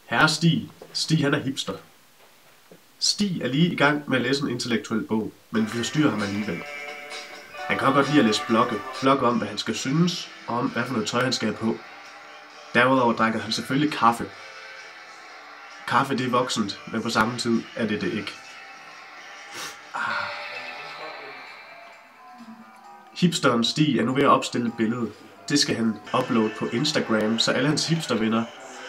Herre Stig. Stig han er hipster. Stig er lige i gang med at læse en intellektuel bog, men vi forstyrrer ham alligevel. Han kan godt lide at læse blogge om, hvad han skal synes, og om, hvad for noget tøj han skal have på. Derudover drikker han selvfølgelig kaffe. Kaffe det er voksent, men på samme tid er det ikke. Hipsteren Stig er nu ved at opstille et billede. Det skal han uploade på Instagram, så alle hans hipstervenner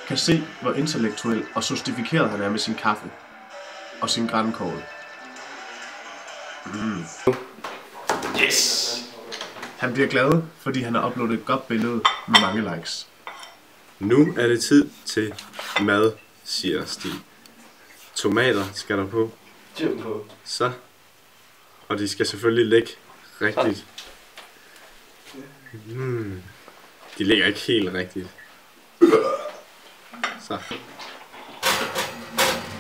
kan se, hvor intellektuel og sostifikeret han er med sin kaffe og sin grankål. Yes! Han bliver glad, fordi han har uploadet et godt billede med mange likes. Nu er det tid til mad, siger Stig. Tomater skal der på. Så. Og de skal selvfølgelig ligge rigtigt. De ligger ikke helt rigtigt. Så.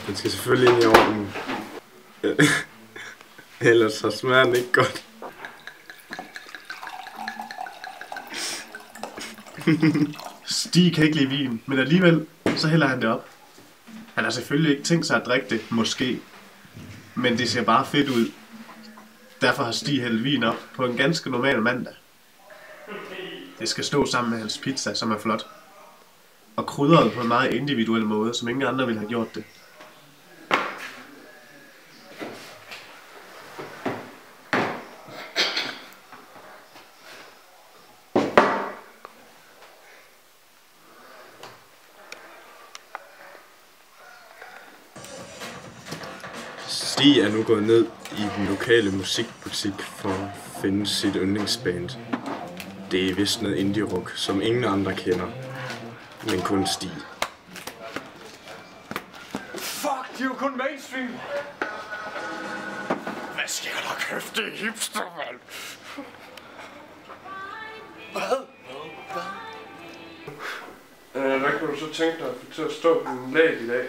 Den skal selvfølgelig ind i ovnen. Ellers så smager den ikke godt. Stig kan ikke lide vin, men alligevel så hælder han det op. Han har selvfølgelig ikke tænkt sig at drikke det, måske. Men det ser bare fedt ud. Derfor har Stig hældt vin op på en ganske normal mandag. Det skal stå sammen med hans pizza, som er flot. Og krydret på en meget individuel måde, som ingen andre ville have gjort det. Stig er nu gået ned i den lokale musikbutik for at finde sit yndlingsband. Det er vist noget indie-rock, som ingen andre kender, men kun Stig. Fuck, de er jo kun mainstream! Hvad sker der, kæft, det er hipster, mand? Hvad? Hvad kan du så tænke dig til at stå på en lag i dag?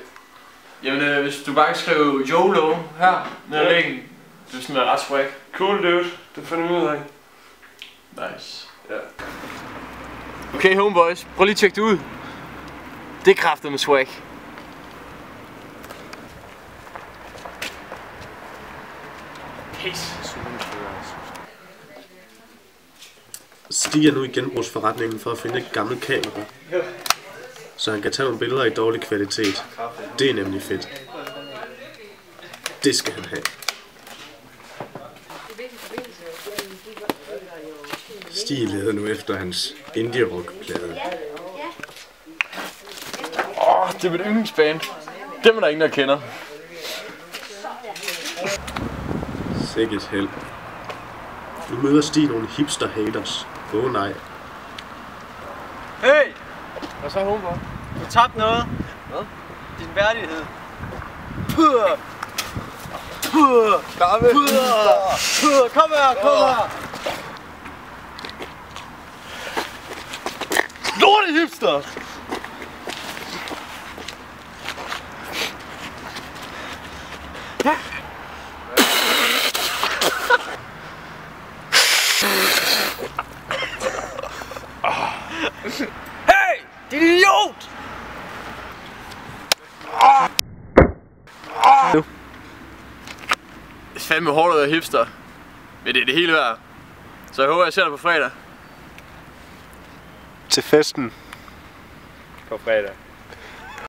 Jamen, hvis du bare kan skrive YOLO her, ned ad læggen, det er sådan noget ret swag. Cool, dude. Det finder vi ud af. Nice. Ja. Okay, homeboys, prøv lige at tjekke det ud. Det er kraftet med swag. Stig er nu i genbrugsforretningen for at finde et gammelt kamera, så han kan tage nogle billeder i dårlig kvalitet. Det er nemlig fedt. Det skal han have. Stig leder nu efter hans indie-rock-plade. Det er mit yndlingsband. Dem er der ingen, der kender. Sikkert held. Nu møder Stig nogle hipster-haters. Nej. Hey! Hvad så, homeboy? Du har tabt noget. Hvad? Din værdighed. Kom her, kom her! Lorte hipster! Hey! Din idiot! Det er fandme hårdt at være hipster. Men det er det hele værd. Så jeg håber, jeg ser dig på fredag. Til festen. På fredag.